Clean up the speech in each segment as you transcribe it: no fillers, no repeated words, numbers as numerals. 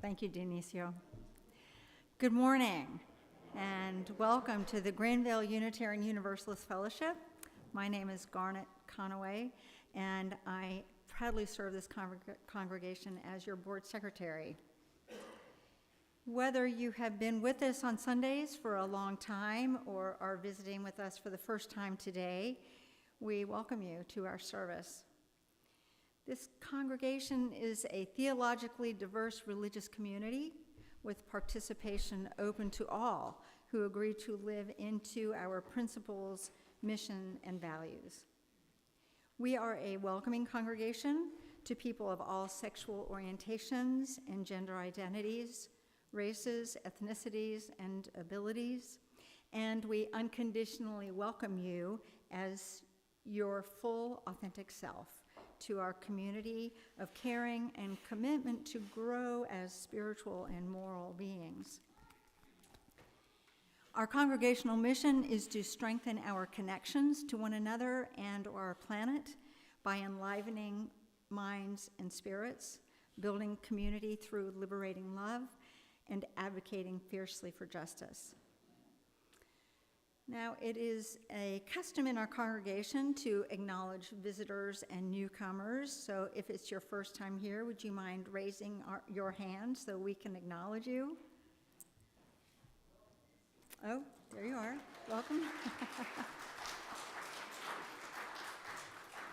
Thank you, Dionisio. Good morning, and welcome to the Greenville Unitarian Universalist Fellowship. My name is Garnet Conaway, and I proudly serve this congregation as your board secretary. Whether you have been with us on Sundays for a long time or are visiting with us for the first time today, we welcome you to our service. This congregation is a theologically diverse religious community with participation open to all who agree to live into our principles, mission, and values. We are a welcoming congregation to people of all sexual orientations and gender identities, races, ethnicities, and abilities, and we unconditionally welcome you as your full, authentic self to our community of caring and commitment to grow as spiritual and moral beings. Our congregational mission is to strengthen our connections to one another and our planet by enlivening minds and spirits, building community through liberating love, and advocating fiercely for justice. Now, it is a custom in our congregation to acknowledge visitors and newcomers. So if it's your first time here, would you mind raising your hand so we can acknowledge you? Oh, there you are. Welcome.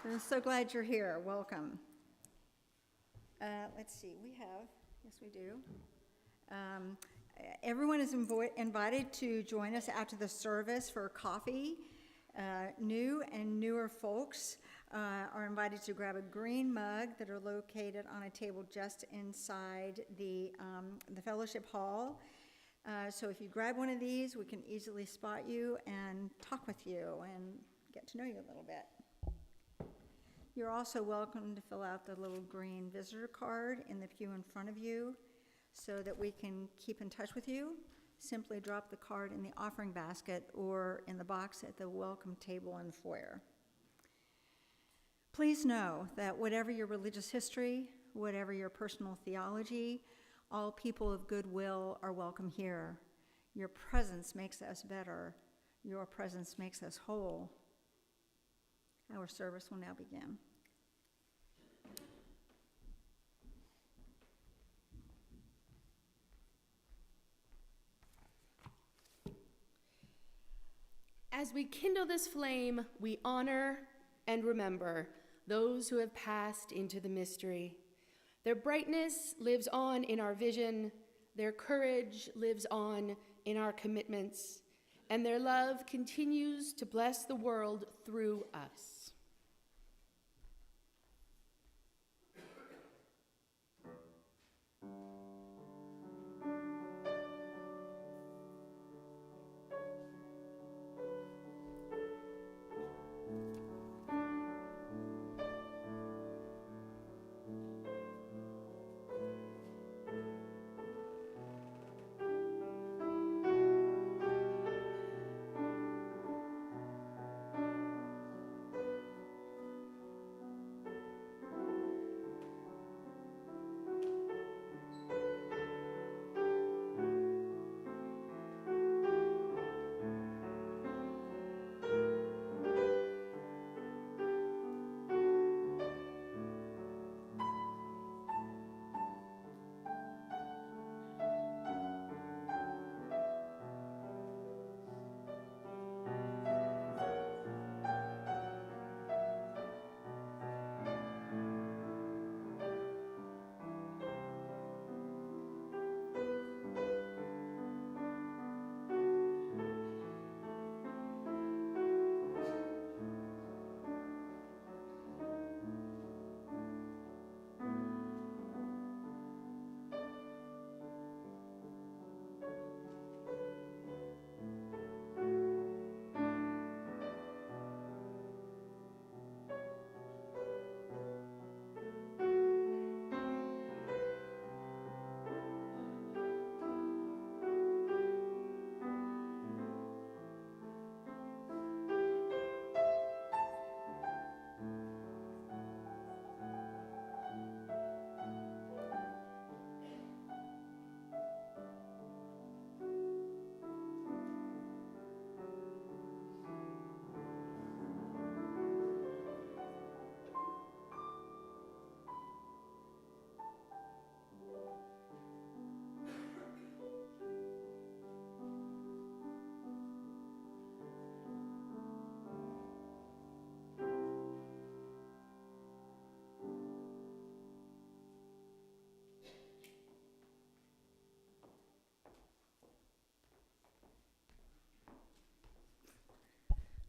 I'm so glad you're here. Welcome. Let's see, yes we do. Everyone is invited to join us after the service for coffee. New and newer folks are invited to grab a green mug that are located on a table just inside the fellowship hall. So if you grab one of these, we can easily spot you and talk with you and get to know you a little bit. You're also welcome to fill out the little green visitor card in the pew in front of you so that we can keep in touch with you. Simply drop the card in the offering basket or in the box at the welcome table in the foyer. Please know that whatever your religious history, whatever your personal theology, all people of goodwill are welcome here. Your presence makes us better. Your presence makes us whole. Our service will now begin. As we kindle this flame, we honor and remember those who have passed into the mystery. Their brightness lives on in our vision, their courage lives on in our commitments, and their love continues to bless the world through us.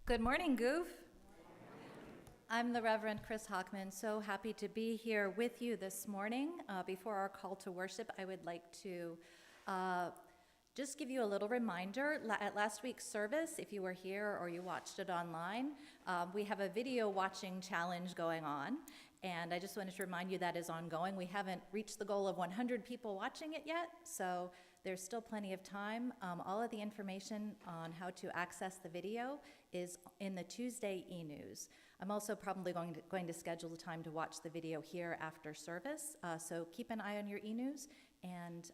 Good morning, Goof. I'm the Reverend Chris Hockman. So happy to be here with you this morning. Before our call to worship, I would like to just give you a little reminder. At last week's service, if you were here or you watched it online, we have a video watching challenge going on. And I just wanted to remind you that is ongoing. We haven't reached the goal of 100 people watching it yet, so there's still plenty of time. All of the information on how to access the video is in the Tuesday e-news. I'm also probably going to schedule the time to watch the video here after service, so keep an eye on your e-news, and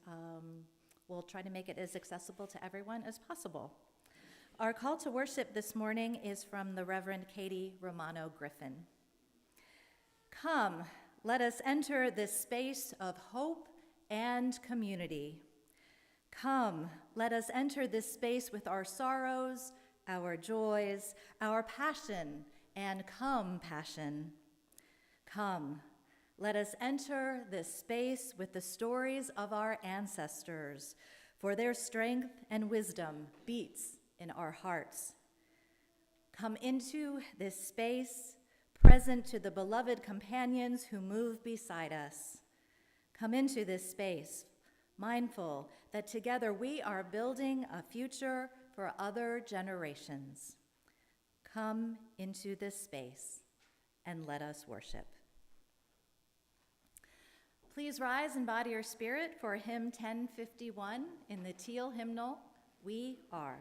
we'll try to make it as accessible to everyone as possible. Our call to worship this morning is from the Reverend Katie Romano Griffin. Come, let us enter this space of hope and community. Come, let us enter this space with our sorrows, our joys, our passion, and compassion. Come, let us enter this space with the stories of our ancestors, for their strength and wisdom beats in our hearts. Come into this space, present to the beloved companions who move beside us. Come into this space, mindful that together we are building a future for other generations. Come into this space and let us worship. Please rise in body or spirit for hymn 1051 in the Teal hymnal, We Are.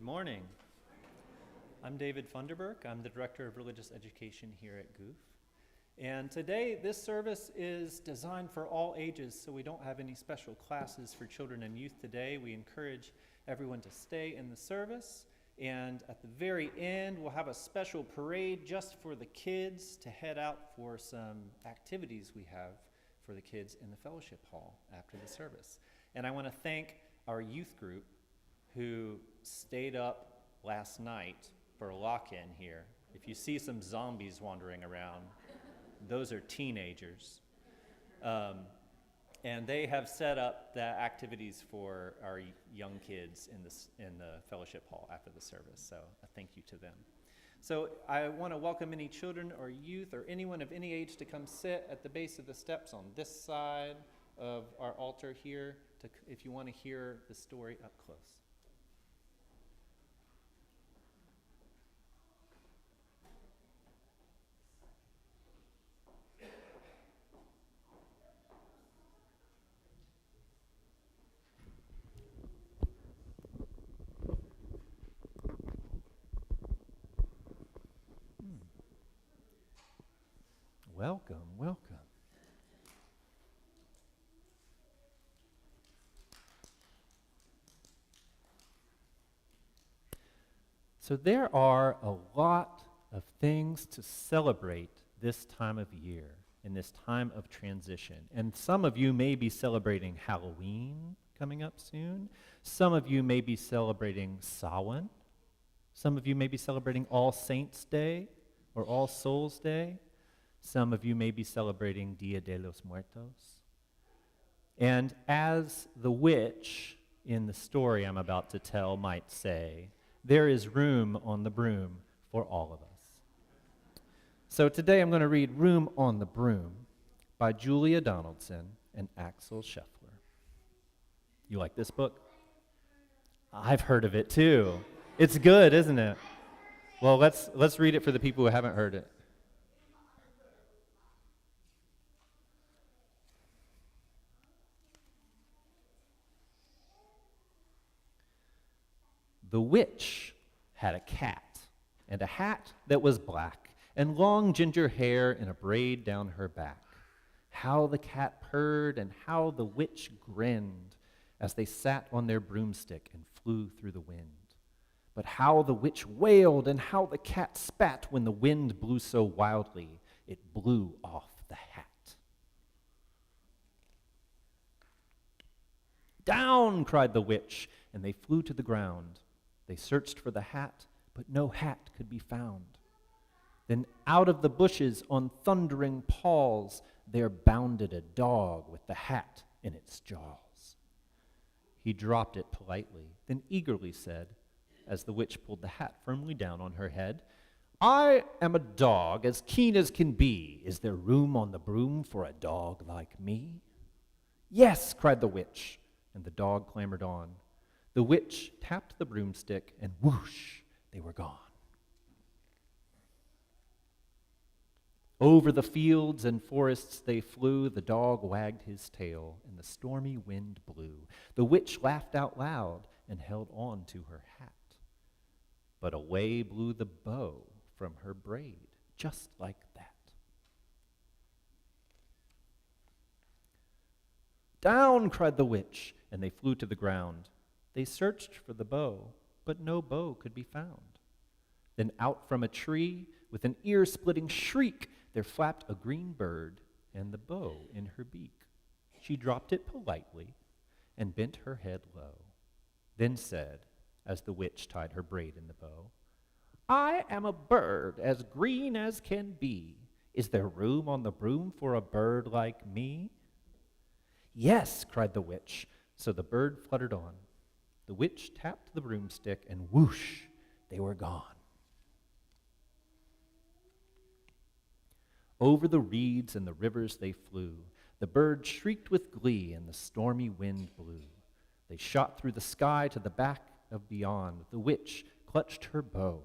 Good morning. I'm David Funderburk. I'm the Director of Religious Education here at GOOF. And today, this service is designed for all ages, so we don't have any special classes for children and youth today. We encourage everyone to stay in the service. And at the very end, we'll have a special parade just for the kids to head out for some activities we have for the kids in the fellowship hall after the service. And I want to thank our youth group who stayed up last night for a lock-in here. If you see some zombies wandering around, those are teenagers. And they have set up the activities for our young kids in the fellowship hall after the service. So a thank you to them. So I want to welcome any children or youth or anyone of any age to come sit at the base of the steps on this side of our altar here if you want to hear the story up close. Welcome, welcome. So there are a lot of things to celebrate this time of year, in this time of transition. And some of you may be celebrating Halloween coming up soon. Some of you may be celebrating Samhain. Some of you may be celebrating All Saints' Day or All Souls' Day. Some of you may be celebrating Dia de los Muertos. And as the witch in the story I'm about to tell might say, there is room on the broom for all of us. So today I'm going to read Room on the Broom by Julia Donaldson and Axel Scheffler. You like this book? I've heard of it too. It's good, isn't it? Well, let's read it for the people who haven't heard it. The witch had a cat, and a hat that was black, and long ginger hair in a braid down her back. How the cat purred, and how the witch grinned, as they sat on their broomstick and flew through the wind. But how the witch wailed, and how the cat spat when the wind blew so wildly, it blew off the hat. Down, cried the witch, and they flew to the ground. They searched for the hat, but no hat could be found. Then out of the bushes on thundering paws, there bounded a dog with the hat in its jaws. He dropped it politely, then eagerly said, as the witch pulled the hat firmly down on her head, I am a dog as keen as can be. Is there room on the broom for a dog like me? Yes, cried the witch, and the dog clambered on. The witch tapped the broomstick, and whoosh, they were gone. Over the fields and forests they flew, the dog wagged his tail, and the stormy wind blew. The witch laughed out loud and held on to her hat. But away blew the bow from her braid, just like that. Down, cried the witch, and they flew to the ground. They searched for the bow, but no bow could be found. Then out from a tree, with an ear-splitting shriek, there flapped a green bird and the bow in her beak. She dropped it politely and bent her head low, then said, as the witch tied her braid in the bow, I am a bird as green as can be. Is there room on the broom for a bird like me? Yes, cried the witch, so the bird fluttered on. The witch tapped the broomstick, and whoosh, they were gone. Over the reeds and the rivers they flew. The bird shrieked with glee, and the stormy wind blew. They shot through the sky to the back of beyond. The witch clutched her bow,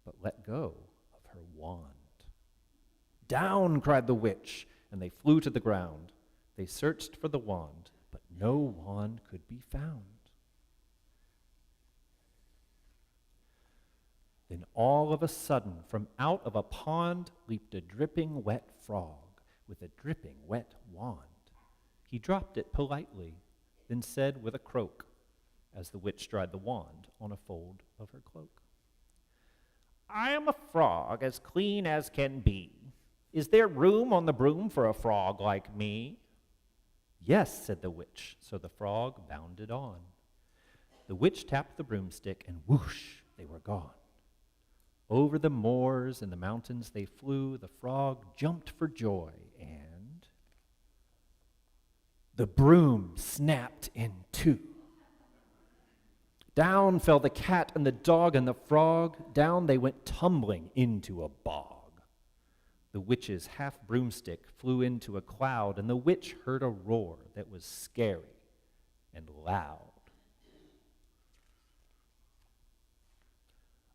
but let go of her wand. Down, cried the witch, and they flew to the ground. They searched for the wand, but no wand could be found. Then all of a sudden, from out of a pond leaped a dripping wet frog with a dripping wet wand. He dropped it politely, then said with a croak, as the witch dried the wand on a fold of her cloak, "I am a frog as clean as can be. Is there room on the broom for a frog like me?" "Yes," said the witch, so the frog bounded on. The witch tapped the broomstick, and whoosh, they were gone. Over the moors and the mountains they flew. The frog jumped for joy, and the broom snapped in two. Down fell the cat and the dog and the frog. Down they went tumbling into a bog. The witch's half broomstick flew into a cloud, and the witch heard a roar that was scary and loud.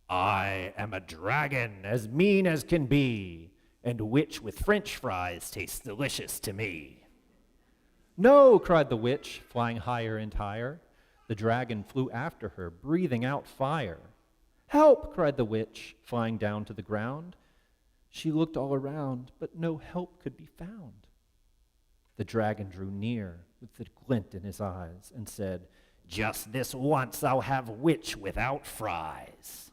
"I am a dragon as mean as can be, and which with French fries tastes delicious to me." "No," cried the witch, flying higher and higher. The dragon flew after her, breathing out fire. "Help!" cried the witch, flying down to the ground. She looked all around, but no help could be found. The dragon drew near with the glint in his eyes and said, "Just this once I'll have witch without fries."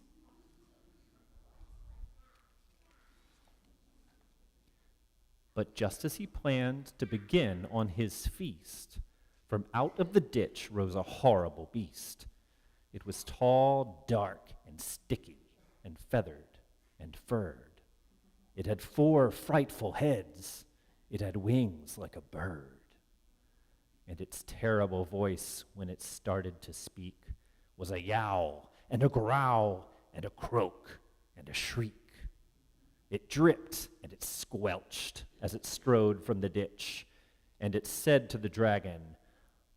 But just as he planned to begin on his feast, from out of the ditch rose a horrible beast. It was tall, dark, and sticky, and feathered, and furred. It had 4 frightful heads. It had wings like a bird. And its terrible voice, when it started to speak, was a yowl, and a growl, and a croak, and a shriek. It dripped and it squelched as it strode from the ditch, and it said to the dragon,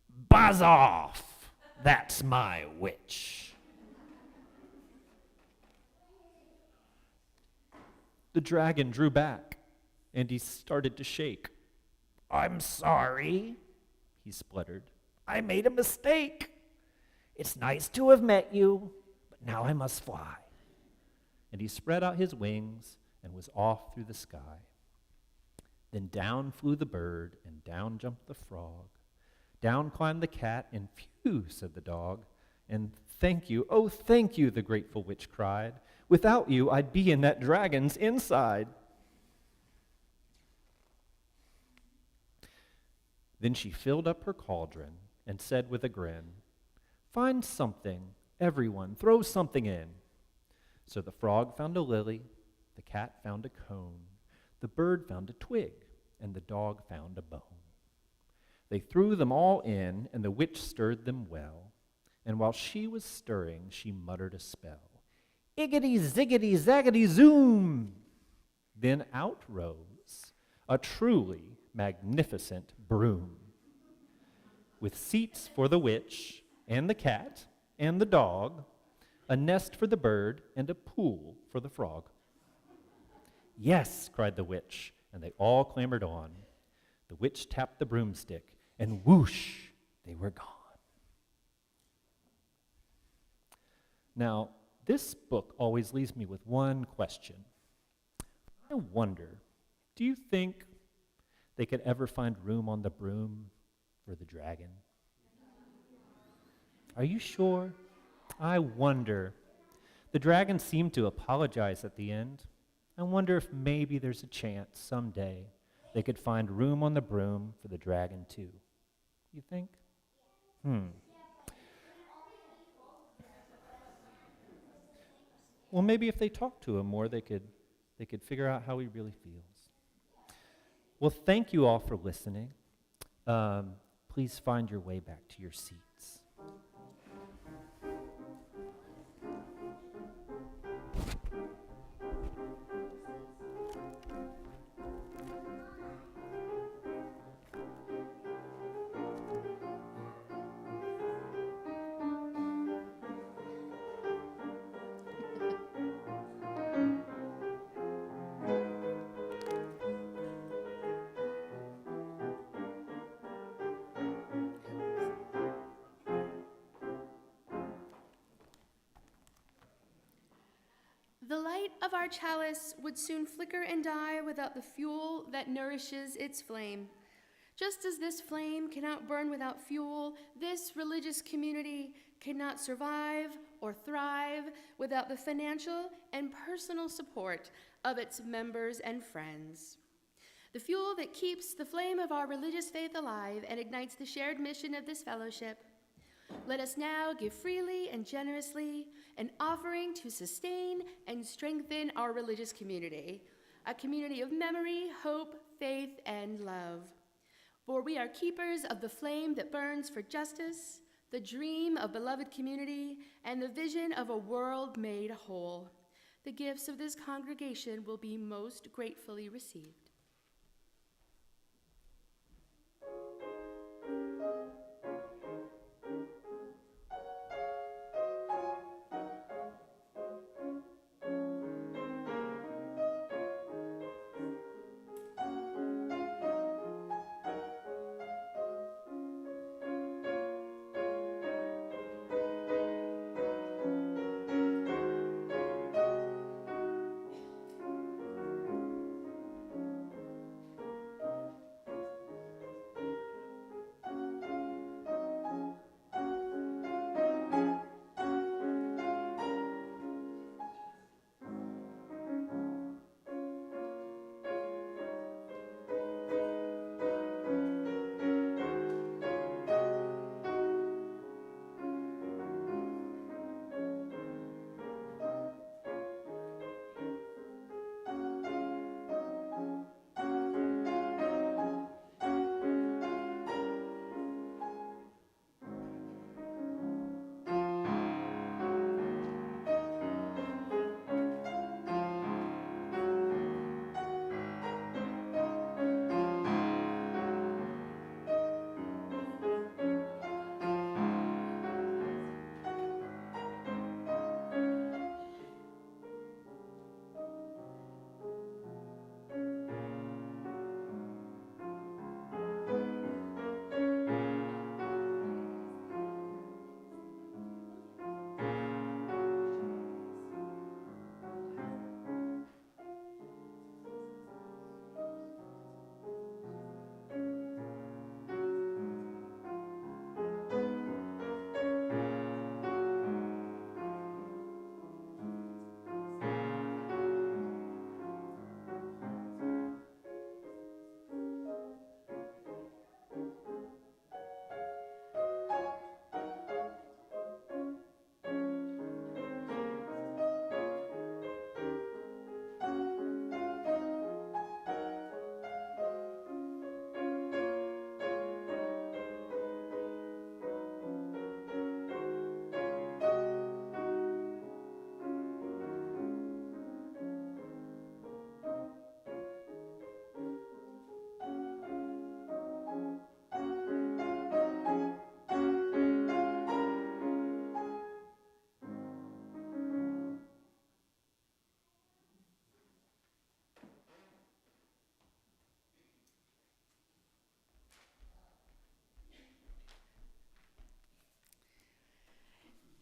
"Buzz off! That's my witch." The dragon drew back, and he started to shake. "I'm sorry," he spluttered. "I made a mistake. It's nice to have met you, but now I must fly." And he spread out his wings and was off through the sky. Then down flew the bird, and down jumped the frog. Down climbed the cat, and phew, said the dog. And thank you, oh thank you, the grateful witch cried. Without you, I'd be in that dragon's inside. Then she filled up her cauldron and said with a grin, "Find something, everyone, throw something in." So the frog found a lily, the cat found a cone, the bird found a twig, and the dog found a bone. They threw them all in, and the witch stirred them well. And while she was stirring, she muttered a spell. "Iggity, ziggity, zaggity, zoom!" Then out rose a truly magnificent broom, with seats for the witch, and the cat, and the dog, a nest for the bird, and a pool for the frog. "Yes," cried the witch, and they all clambered on. The witch tapped the broomstick, and whoosh, they were gone. Now, this book always leaves me with one question. I wonder, do you think they could ever find room on the broom for the dragon? Are you sure? I wonder. The dragon seemed to apologize at the end. I wonder if maybe there's a chance someday they could find room on the broom for the dragon too. You think? Well, maybe if they talk to him more, they could figure out how he really feels. Well, thank you all for listening. Please find your way back to your seats. of our chalice would soon flicker and die without the fuel that nourishes its flame. Just as this flame cannot burn without fuel, this religious community cannot survive or thrive without the financial and personal support of its members and friends. The fuel that keeps the flame of our religious faith alive and ignites the shared mission of this fellowship. Let us now give freely and generously an offering to sustain and strengthen our religious community, a community of memory, hope, faith, and love. For we are keepers of the flame that burns for justice, the dream of beloved community, and the vision of a world made whole. The gifts of this congregation will be most gratefully received.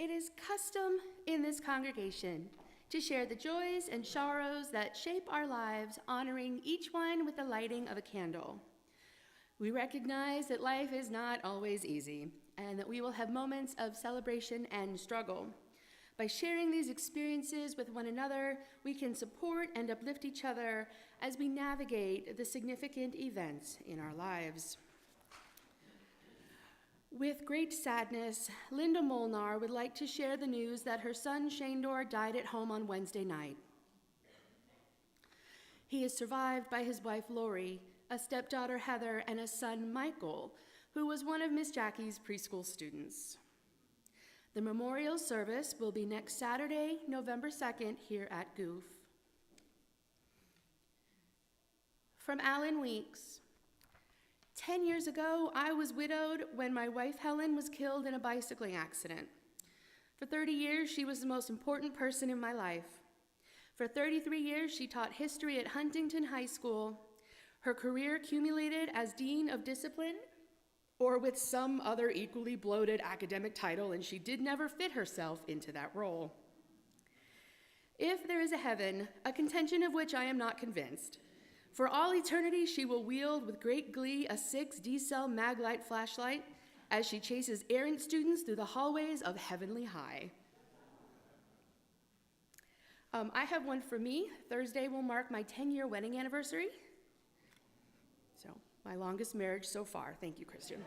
It is custom in this congregation to share the joys and sorrows that shape our lives, honoring each one with the lighting of a candle. We recognize that life is not always easy, and that we will have moments of celebration and struggle. By sharing these experiences with one another, we can support and uplift each other as we navigate the significant events in our lives. With great sadness, Linda Molnar would like to share the news that her son Shandor died at home on Wednesday night. He is survived by his wife Lori, a stepdaughter Heather, and a son Michael, who was one of Miss Jackie's preschool students. The memorial service will be next Saturday, November 2nd, here at Goof. From Alan Weeks. 10 years ago, I was widowed when my wife Helen was killed in a bicycling accident. For 30 years, she was the most important person in my life. For 33 years, she taught history at Huntington High School. Her career accumulated as Dean of Discipline or with some other equally bloated academic title, and she did never fit herself into that role. If there is a heaven, a contention of which I am not convinced, for all eternity she will wield with great glee a 6D-cell maglite flashlight as she chases errant students through the hallways of heavenly high. I have one for me. Thursday will mark my 10-year wedding anniversary. So, my longest marriage so far. Thank you, Christian.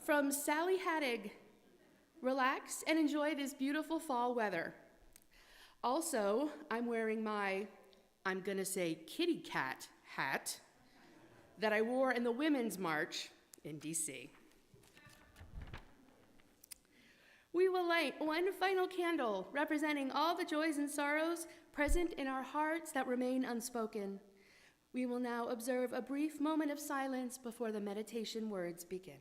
From Sally Haddig, relax and enjoy this beautiful fall weather. Also, I'm wearing my, I'm gonna say kitty cat hat that I wore in the Women's March in DC. We will light one final candle representing all the joys and sorrows present in our hearts that remain unspoken. We will now observe a brief moment of silence before the meditation words begin.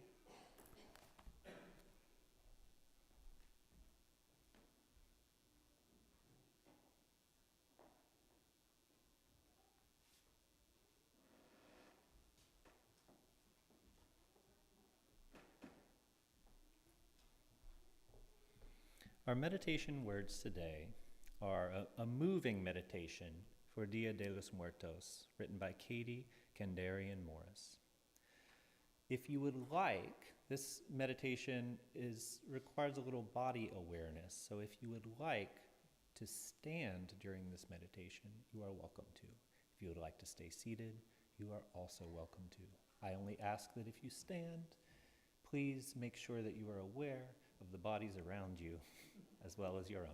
Our meditation words today are a moving meditation for Dia de los Muertos, written by Katie Kandarian Morris. If you would like, this meditation requires a little body awareness, so if you would like to stand during this meditation, you are welcome to. If you would like to stay seated, you are also welcome to. I only ask that if you stand, please make sure that you are aware of the bodies around you as well as your own.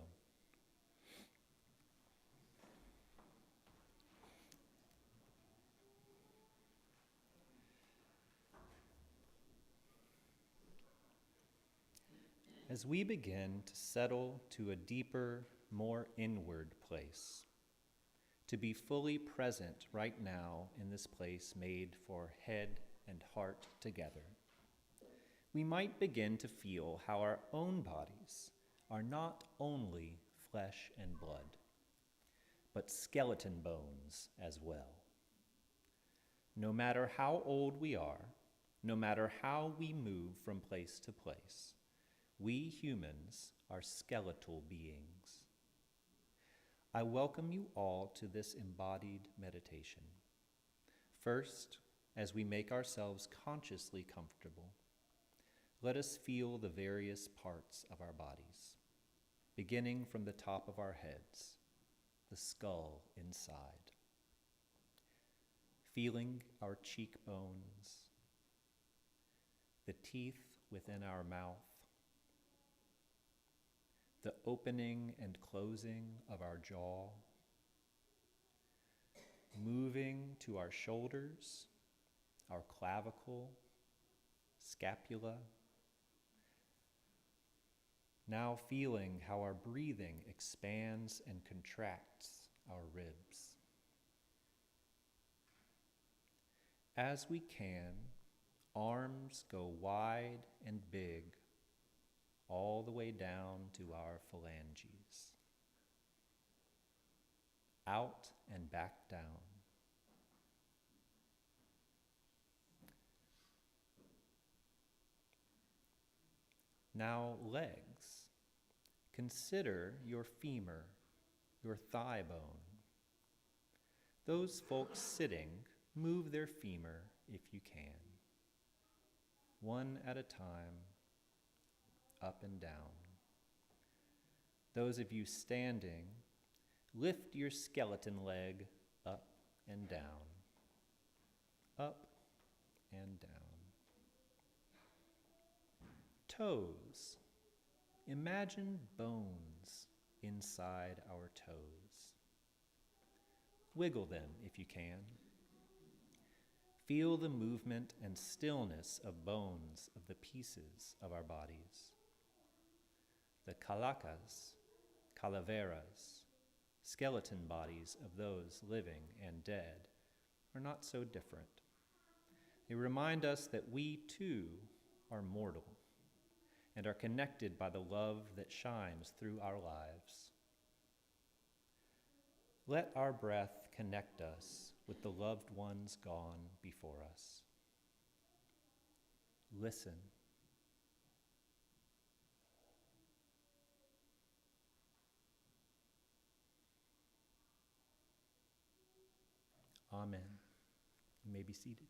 As we begin to settle to a deeper, more inward place, to be fully present right now in this place made for head and heart together, we might begin to feel how our own bodies are not only flesh and blood, but skeleton bones as well. No matter how old we are, no matter how we move from place to place, we humans are skeletal beings. I welcome you all to this embodied meditation. First, as we make ourselves consciously comfortable, let us feel the various parts of our bodies, beginning from the top of our heads, the skull inside, feeling our cheekbones, the teeth within our mouth, the opening and closing of our jaw, moving to our shoulders, our clavicle, scapula. Now feeling how our breathing expands and contracts our ribs. As we can, arms go wide and big, all the way down to our phalanges. Out and back down. Now legs. Consider your femur, your thigh bone. Those folks sitting, move their femur if you can. One at a time, up and down. Those of you standing, lift your skeleton leg up and down, up and down. Toes. Imagine bones inside our toes. Wiggle them if you can. Feel the movement and stillness of bones of the pieces of our bodies. The calacas, calaveras, skeleton bodies of those living and dead are not so different. They remind us that we too are mortal and are connected by the love that shines through our lives. Let our breath connect us with the loved ones gone before us. Listen. Amen. You may be seated.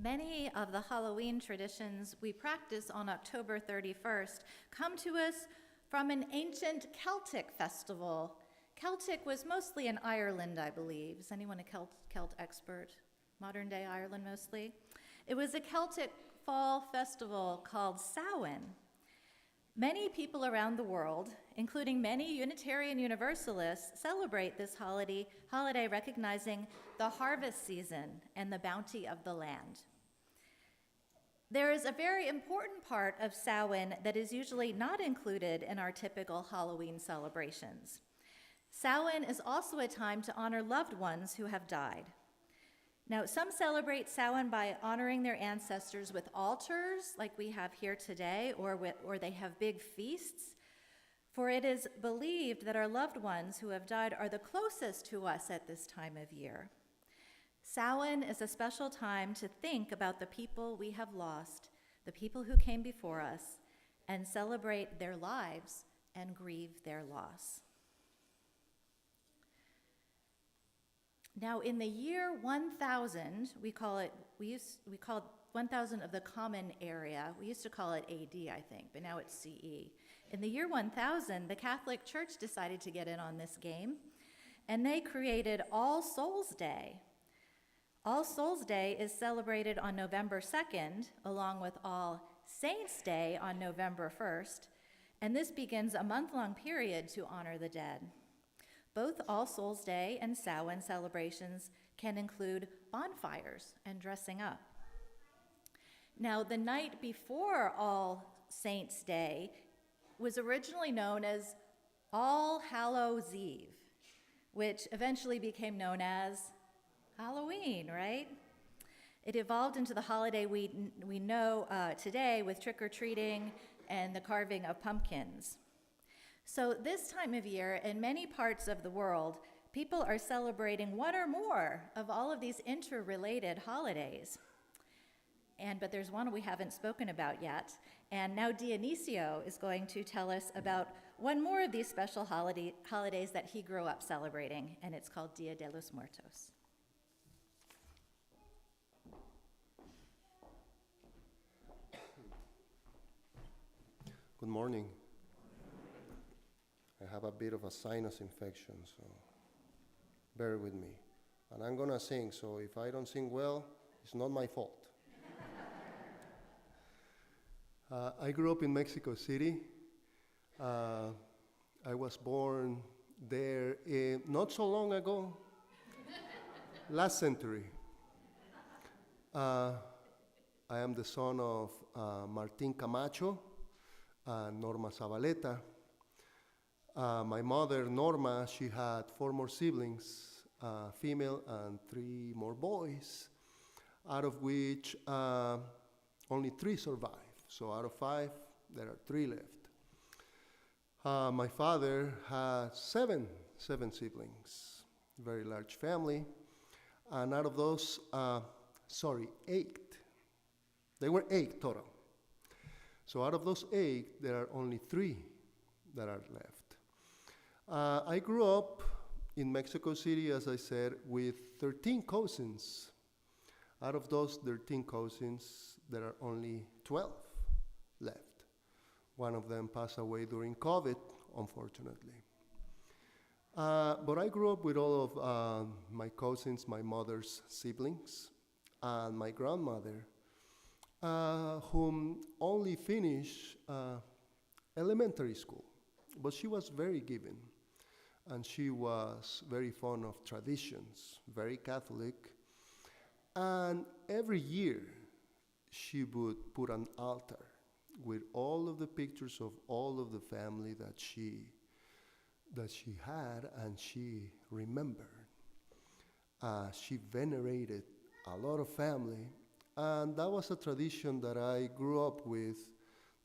Many of the Halloween traditions we practice on October 31st come to us from an ancient Celtic festival. Celtic was mostly in Ireland, I believe. Is anyone a Celt expert? Modern day Ireland mostly? It was a Celtic fall festival called Samhain. Many people around the world, including many Unitarian Universalists, celebrate this holiday recognizing the harvest season and the bounty of the land. There is a very important part of Samhain that is usually not included in our typical Halloween celebrations. Samhain is also a time to honor loved ones who have died. Now, some celebrate Samhain by honoring their ancestors with altars, like we have here today, or they have big feasts. For it is believed that our loved ones who have died are the closest to us at this time of year. Samhain is a special time to think about the people we have lost, the people who came before us, and celebrate their lives and grieve their loss. Now, in the year 1000, we called 1000 of the Common Era. We used to call it AD, I think, but now it's CE. In the year 1000, the Catholic Church decided to get in on this game, and they created All Souls Day. All Souls Day is celebrated on November 2nd, along with All Saints Day on November 1st, and this begins a month-long period to honor the dead. Both All Souls Day and Samhain celebrations can include bonfires and dressing up. Now, the night before All Saints Day was originally known as All Hallows Eve, which eventually became known as Halloween, right? It evolved into the holiday we know today with trick-or-treating and the carving of pumpkins. So this time of year, in many parts of the world, people are celebrating one or more of all of these interrelated holidays. But there's one we haven't spoken about yet, and now Dionisio is going to tell us about one more of these special holidays that he grew up celebrating, and it's called Dia de los Muertos. Good morning. I have a bit of a sinus infection, so bear with me. And I'm going to sing, so if I don't sing well, it's not my fault. I grew up in Mexico City. I was born there not so long ago, last century. I am the son of Martin Camacho and Norma Zabaleta. My mother, Norma, she had 4 more siblings, female, and 3 more boys, out of which only 3 survived. So out of 5, there are 3 left. My father had 7 siblings, very large family, and out of those, 8. They were 8 total. So out of those 8, there are only 3 that are left. I grew up in Mexico City, as I said, with 13 cousins. Out of those 13 cousins, there are only 12 left. One of them passed away during COVID, unfortunately. But I grew up with all of my cousins, my mother's siblings, and my grandmother, whom only finished elementary school. But she was very giving, and she was very fond of traditions, very Catholic. And every year, she would put an altar with all of the pictures of all of the family that she had and she remembered. She venerated a lot of family, and that was a tradition that I grew up with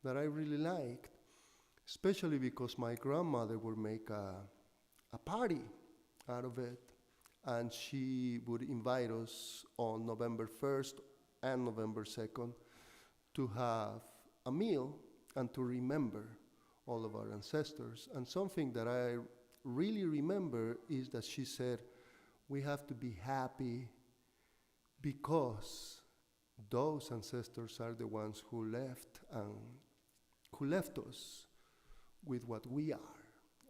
that I really liked, especially because my grandmother would make a party out of it, and she would invite us on November 1st and November 2nd to have a meal and to remember all of our ancestors. And something that I really remember is that she said, we have to be happy because those ancestors are the ones who left us with what we are.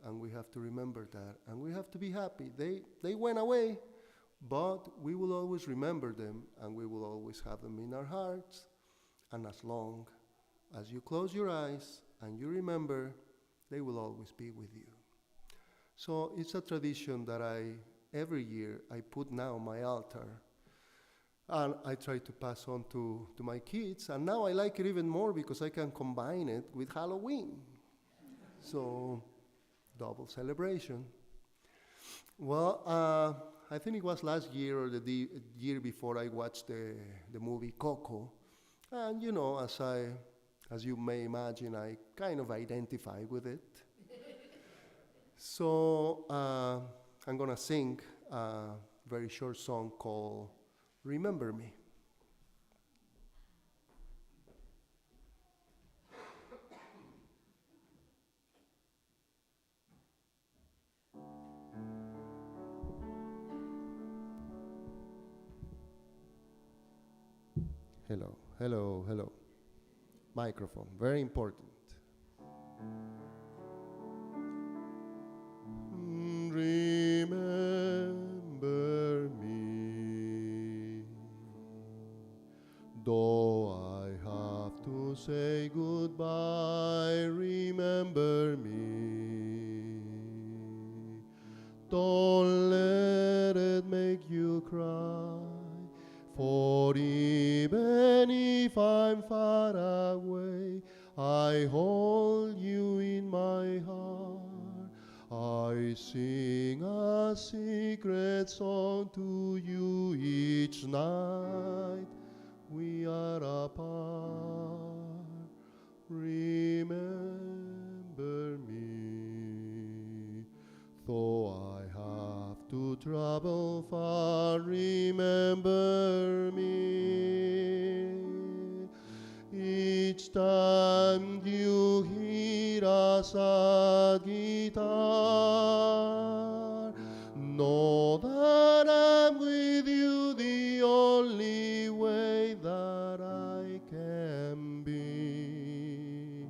And we have to remember that. And we have to be happy. They went away, but we will always remember them, and we will always have them in our hearts. And as long as you close your eyes and you remember, they will always be with you. So it's a tradition that every year I put now my altar, and I try to pass on to my kids. And now I like it even more because I can combine it with Halloween. So, double celebration. Well, I think it was last year or the year before I watched the movie Coco. And you know, as you may imagine, I kind of identify with it. So I'm gonna sing a very short song called Remember Me. Hello, hello, hello. Microphone, very important. Remember me, though I have to say goodbye, remember me. Don't let it make you cry, for even if I'm far away, I hold you in my heart. I sing a secret song to you each night we are apart. Remember me, though I have to travel far, remember me. Each time you hear a sad guitar, know that I'm with you the only way that I can be.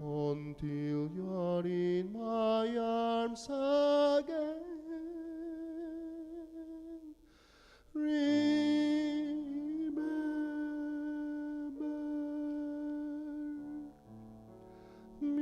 Until you're in my arms again. Remember me.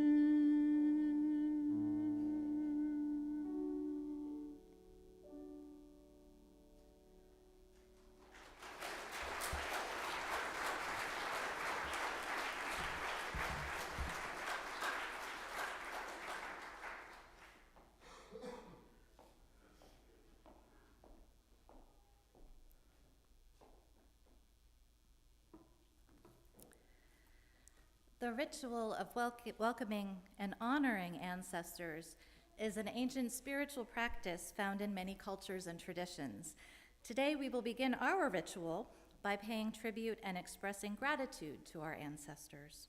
The ritual of welcoming and honoring ancestors is an ancient spiritual practice found in many cultures and traditions. Today, we will begin our ritual by paying tribute and expressing gratitude to our ancestors.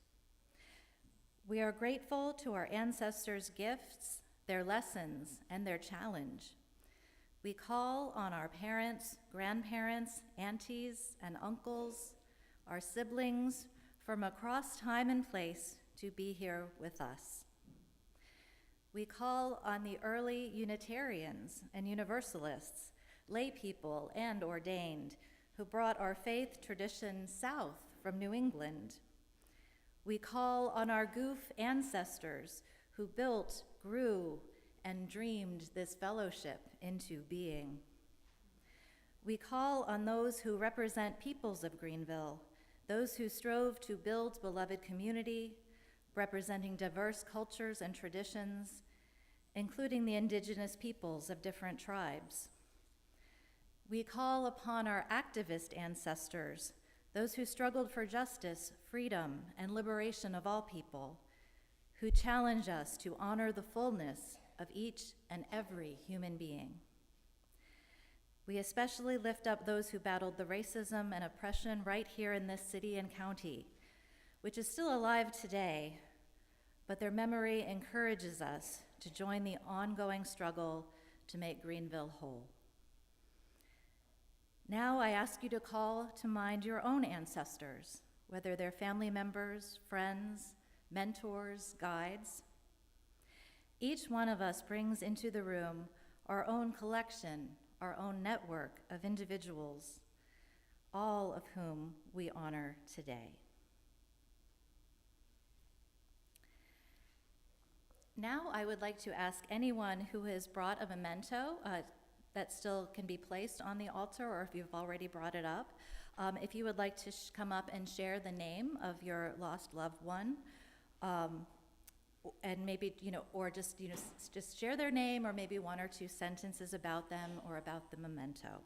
We are grateful to our ancestors' gifts, their lessons, and their challenge. We call on our parents, grandparents, aunties, and uncles, our siblings from across time and place to be here with us. We call on the early Unitarians and Universalists, lay people and ordained, who brought our faith tradition south from New England. We call on our goof ancestors who built, grew, and dreamed this fellowship into being. We call on those who represent peoples of Greenville, those who strove to build beloved community, representing diverse cultures and traditions, including the indigenous peoples of different tribes. We call upon our activist ancestors, those who struggled for justice, freedom, and liberation of all people, who challenge us to honor the fullness of each and every human being. We especially lift up those who battled the racism and oppression right here in this city and county, which is still alive today, but their memory encourages us to join the ongoing struggle to make Greenville whole. Now I ask you to call to mind your own ancestors, whether they're family members, friends, mentors, guides. Each one of us brings into the room our own collection, our own network of individuals, all of whom we honor today. Now I would like to ask anyone who has brought a memento that still can be placed on the altar, or if you've already brought it up, if you would like to come up and share the name of your lost loved one, and maybe, or just share their name, or maybe one or two sentences about them or about the memento.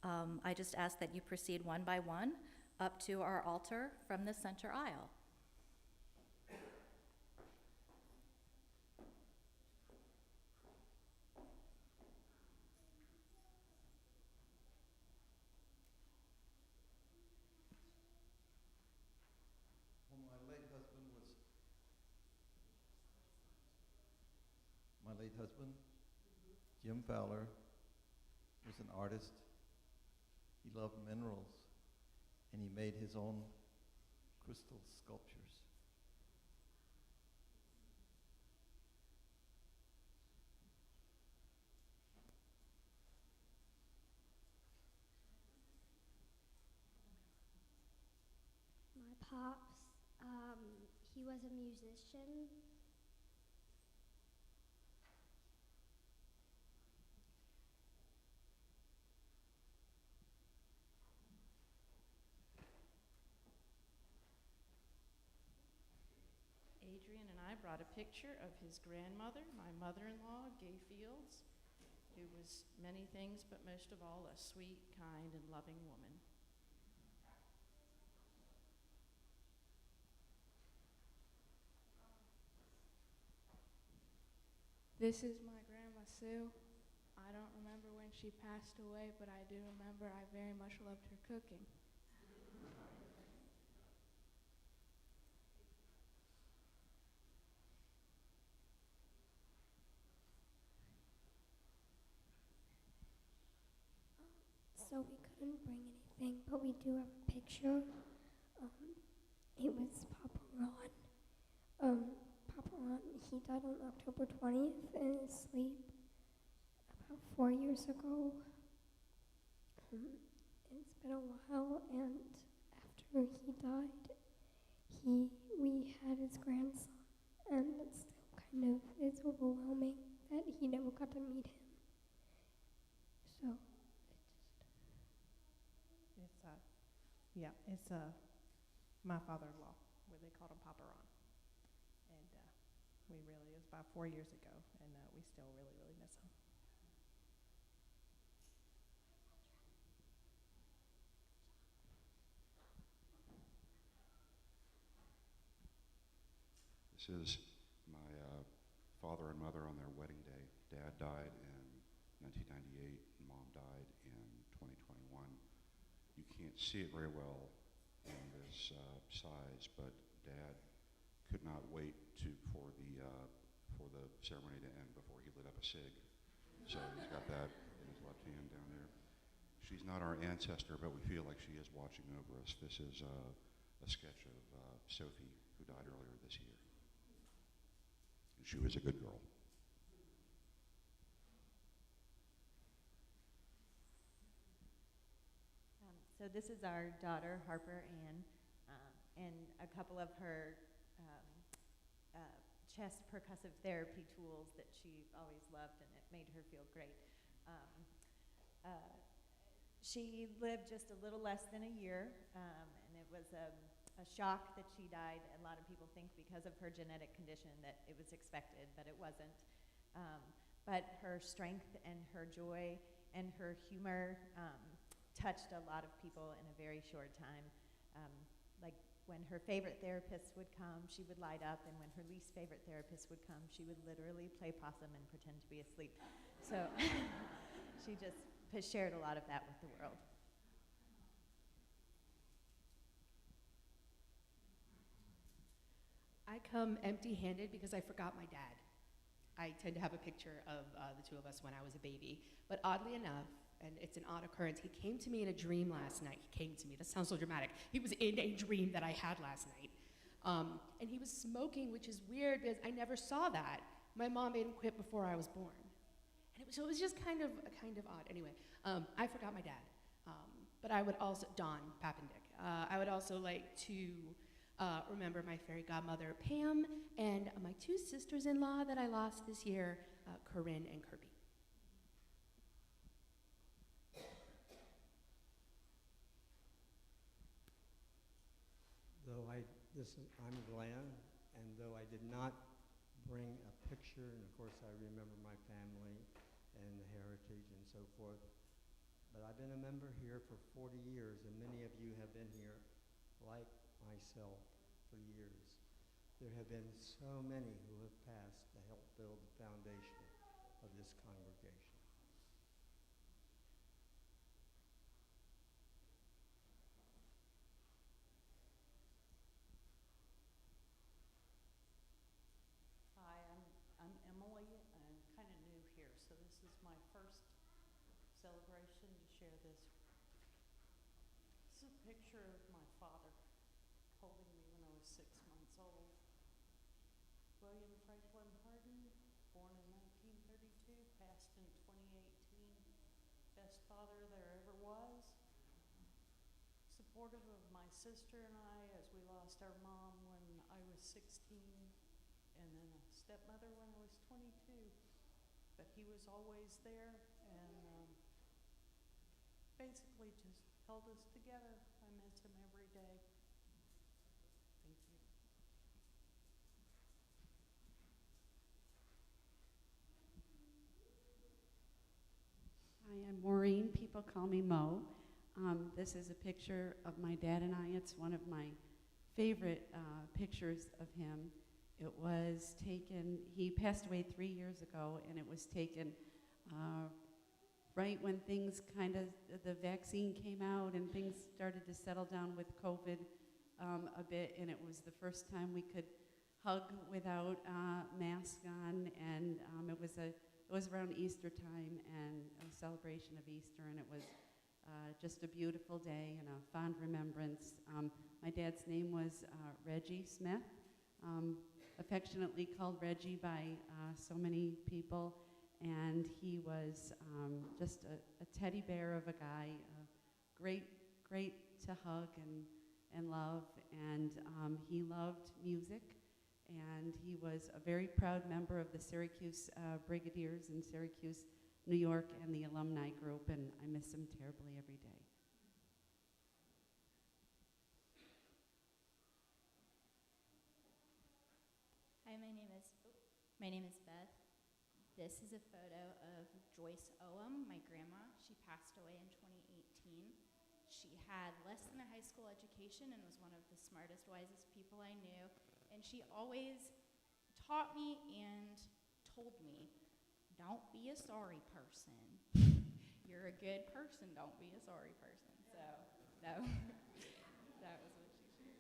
I just ask that you proceed one by one up to our altar from the center aisle. My late husband, Jim Fowler, was an artist. He loved minerals, and he made his own crystal sculptures. My pops, he was a musician. Adrian and I brought a picture of his grandmother, my mother-in-law, Gay Fields, who was many things, but most of all, a sweet, kind, and loving woman. This is my grandma Sue. I don't remember when she passed away, but I do remember I very much loved her cooking. So we couldn't bring anything, but we do have a picture. It was Papa Ron. Papa Ron, he died on October 20th in his sleep about 4 years ago. It's been a while, and after he died, we had his grandson, and it still kind of is overwhelming that he never got to meet him. So it's my father-in-law, where they called him Papa Ron. And it was about 4 years ago, and we still really, really miss him. This is my father and mother on their wedding day. Dad died in 1998, and Mom died in 2021. You can't see it very well in this size, but Dad could not not wait for the ceremony to end before he lit up a cig. So he's got that in his left hand down there. She's not our ancestor, but we feel like she is watching over us. This is a sketch of Sophie, who died earlier this year. And she was a good girl. So this is our daughter, Harper Ann, and a couple of her chest percussive therapy tools that she always loved, and it made her feel great. She lived just a little less than a year, and it was a shock that she died. A lot of people think because of her genetic condition that it was expected, but it wasn't. But her strength and her joy and her humor touched a lot of people in a very short time. Like when her favorite therapist would come, she would light up, and when her least favorite therapist would come, she would literally play possum and pretend to be asleep. So she just has shared a lot of that with the world. I come empty-handed because I forgot my dad. I tend to have a picture of the two of us when I was a baby, but oddly enough, and it's an odd occurrence, he came to me in a dream last night. He came to me, that sounds so dramatic. He was in a dream that I had last night. And he was smoking, which is weird because I never saw that. My mom made him quit before I was born. And so it was just kind of odd. Anyway, I forgot my dad. But I would also, Don Papendick, I would also like to remember my fairy godmother, Pam, and my two sisters-in-law that I lost this year, Corinne and Kirby. I'm Glenn, and though I did not bring a picture, and of course I remember my family and the heritage and so forth, but I've been a member here for 40 years, and many of you have been here, like myself, for years. There have been so many who have passed to help build the foundation of this congregation. I'm Emily. I'm kind of new here, so this is my first celebration to share this. This is a picture of my father holding me when I was 6 months old. William Franklin Hardin, born in 1932, passed in 2018. Best father there ever was. Supportive of my sister and I as we lost our mom when I was 16. And then a stepmother when I was 22. But he was always there and basically just held us together. I miss him every day. Thank you. Hi, I'm Maureen. People call me Mo. This is a picture of my dad and I. It's one of my favorite pictures of him. It was taken, he passed away 3 years ago, and it was taken right when things the vaccine came out and things started to settle down with COVID a bit, and it was the first time we could hug without masks on, and it was around Easter time and a celebration of Easter, and it was just a beautiful day and a fond remembrance. My dad's name was Reggie Smith. Affectionately called Reggie by so many people, and he was just a teddy bear of a guy, great to hug and love, and he loved music, and he was a very proud member of the Syracuse Brigadiers in Syracuse, New York, and the alumni group, and I miss him terribly every day. Hi, my name is Beth. This is a photo of Joyce Owen, my grandma. She passed away in 2018. She had less than a high school education and was one of the smartest, wisest people I knew. And she always taught me and told me, don't be a sorry person. You're a good person, don't be a sorry person. So, that was what she shared.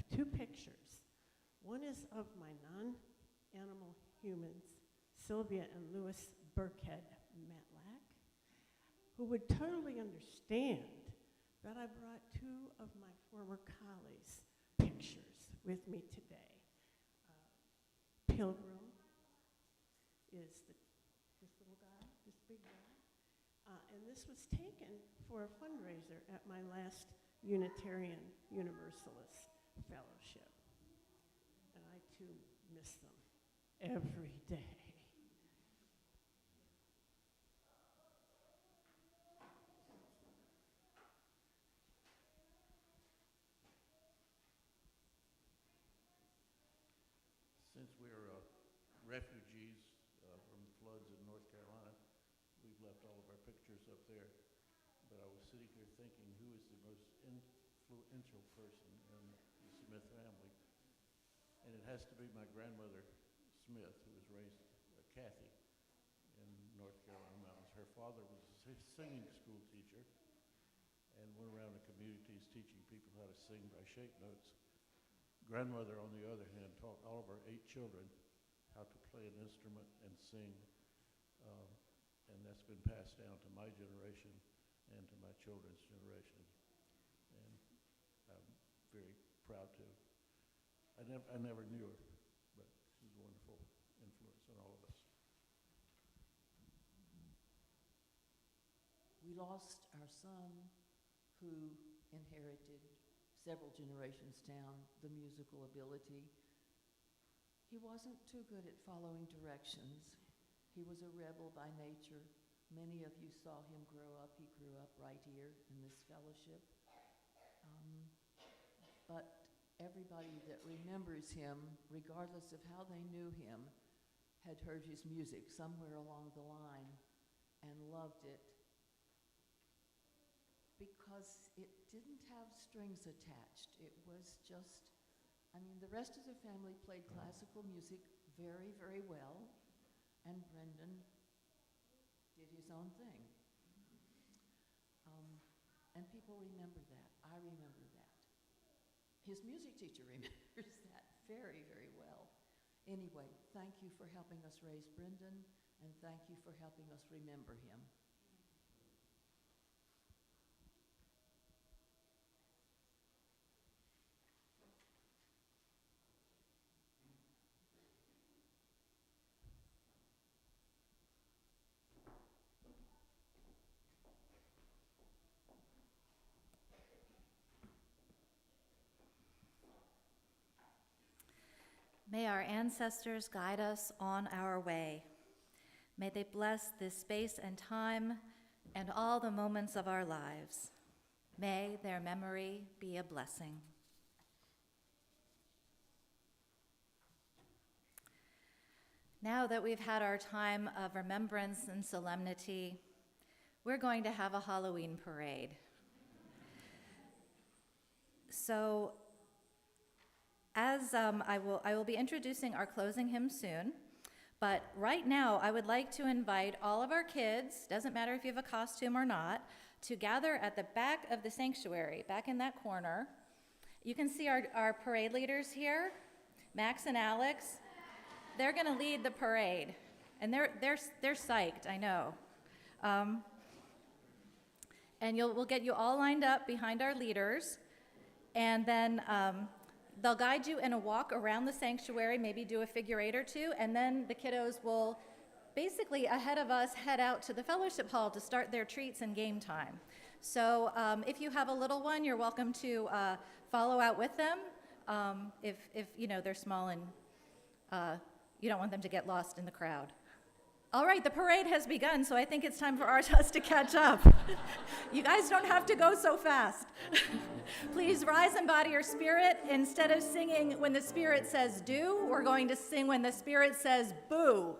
two pictures. One is of my non-animal humans, Sylvia and Louis Burkhead Matlack, who would totally understand that I brought two of my former colleagues' pictures with me today. Pilgrim is this little guy, this big guy. And this was taken for a fundraiser at my last Unitarian Universalist Fellowship. And I too miss them every day. Since we're refugees from the floods in North Carolina, we've left all of our pictures up there. But I was sitting here thinking, who is the most influential person in the Smith family? And it has to be my grandmother, Smith, who was raised Kathy in North Carolina mountains. Her father was a singing school teacher and went around the communities teaching people how to sing by shape notes. Grandmother, on the other hand, taught all of our 8 children how to play an instrument and sing, and that's been passed down to my generation and to my children's generation. And I'm very proud to. I never knew her, but she's a wonderful influence on all of us. We lost our son, who inherited several generations down the musical ability. He wasn't too good at following directions. He was a rebel by nature. Many of you saw him grow up. He grew up right here in this fellowship. But everybody that remembers him, regardless of how they knew him, had heard his music somewhere along the line and loved it, because it didn't have strings attached. It was just, the rest of the family played classical music very, very well, and Brendan did his own thing. And people remember that. I remember that. His music teacher remembers that very, very well. Anyway, thank you for helping us raise Brendan, and thank you for helping us remember him. May our ancestors guide us on our way. May they bless this space and time and all the moments of our lives. May their memory be a blessing. Now that we've had our time of remembrance and solemnity, we're going to have a Halloween parade. So, as I will be introducing our closing hymn soon, but right now I would like to invite all of our kids, doesn't matter if you have a costume or not, to gather at the back of the sanctuary, back in that corner. You can see our parade leaders here, Max and Alex. They're going to lead the parade, and they're psyched, I know. And we'll get you all lined up behind our leaders, and then they'll guide you in a walk around the sanctuary, maybe do a figure 8 or 2, and then the kiddos will basically ahead of us head out to the fellowship hall to start their treats and game time. So if you have a little one, you're welcome to follow out with them. If they're small and you don't want them to get lost in the crowd. All right, the parade has begun, so I think it's time for us to catch up. You guys don't have to go so fast. Please rise and embody your spirit. Instead of singing when the spirit says do, we're going to sing when the spirit says boo.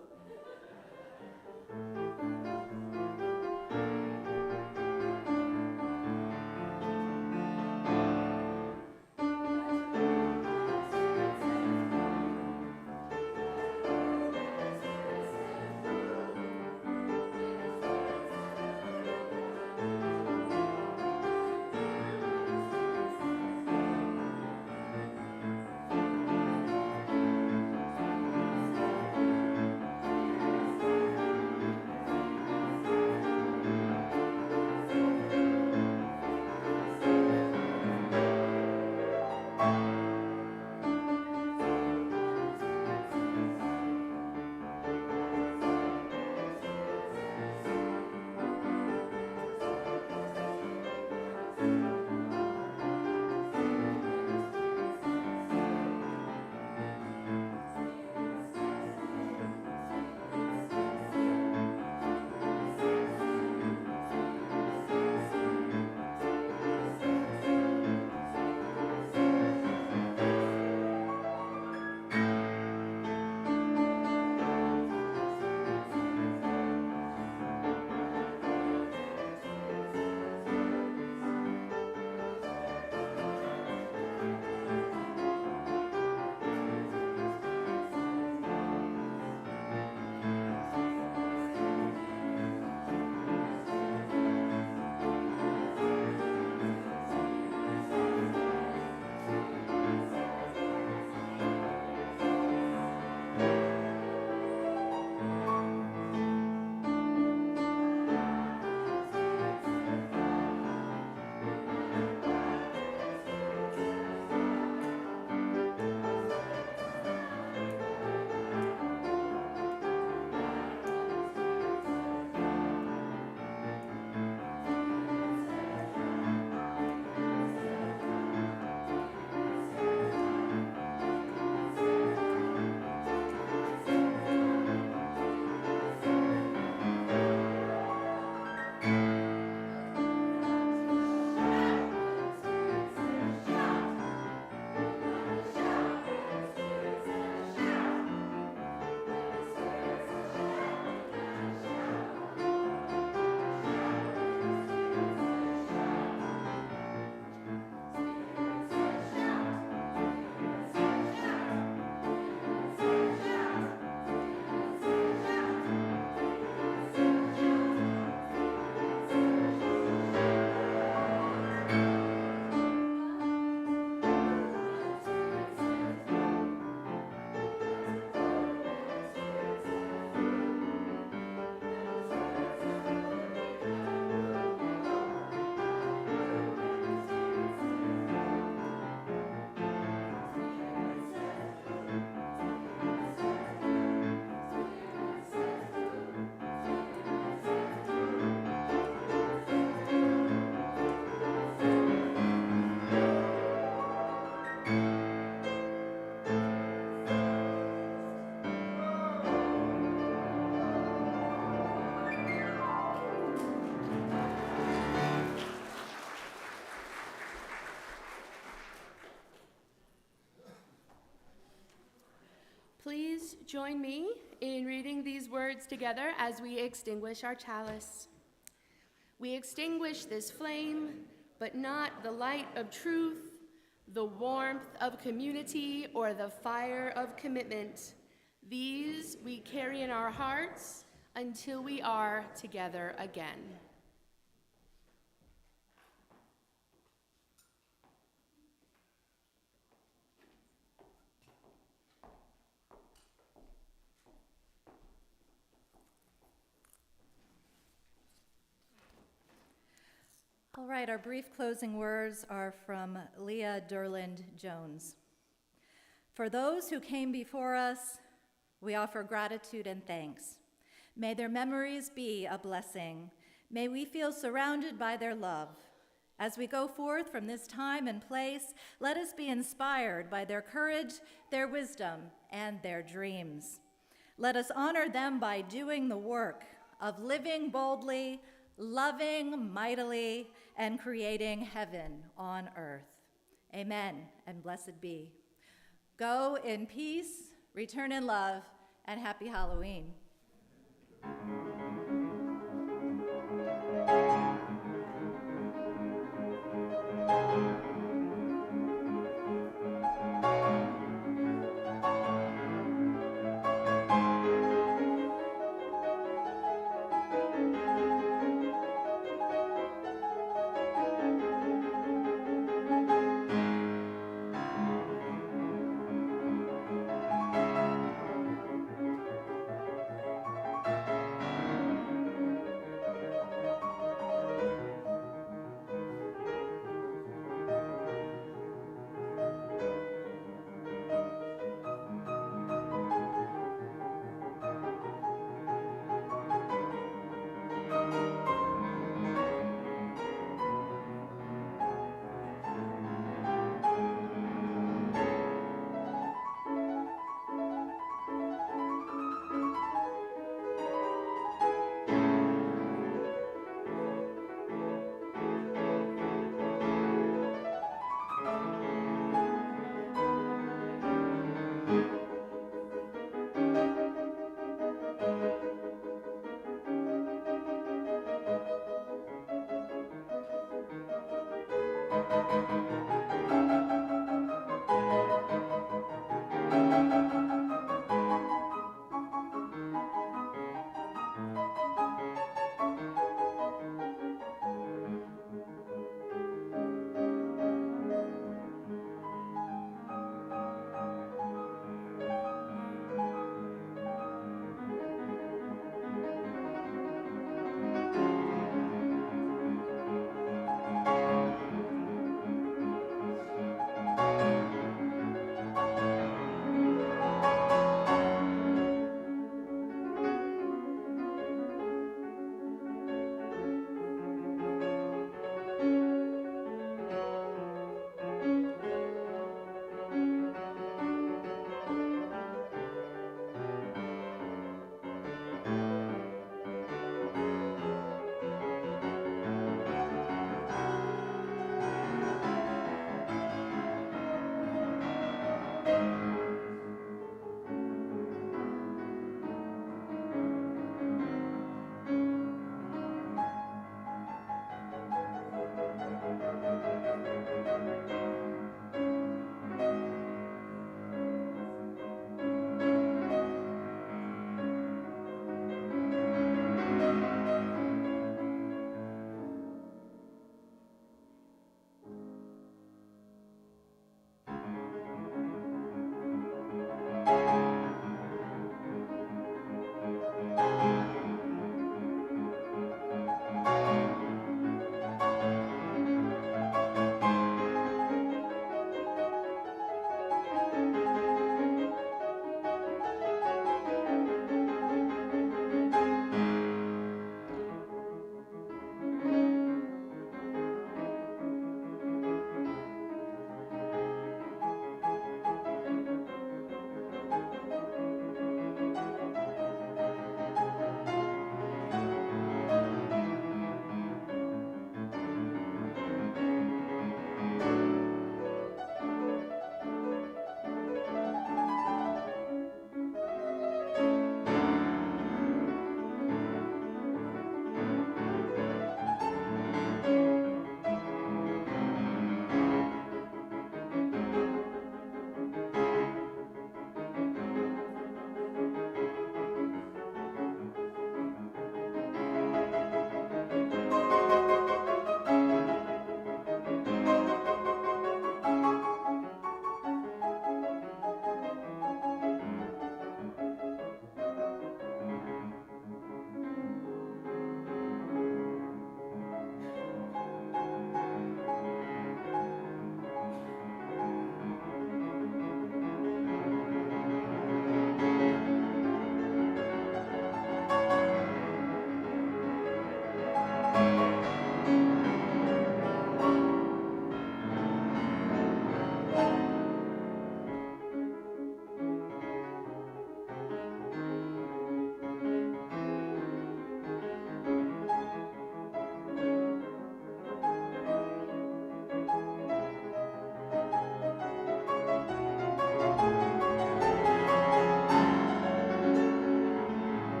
please join me in reading these words together as we extinguish our chalice. We extinguish this flame, but not the light of truth, the warmth of community, or the fire of commitment. These we carry in our hearts until we are together again. All right, our brief closing words are from Leah Durland Jones. For those who came before us, we offer gratitude and thanks. May their memories be a blessing. May we feel surrounded by their love. As we go forth from this time and place, let us be inspired by their courage, their wisdom, and their dreams. Let us honor them by doing the work of living boldly, loving mightily, and creating heaven on earth. Amen, and blessed be. Go in peace, return in love, and happy Halloween.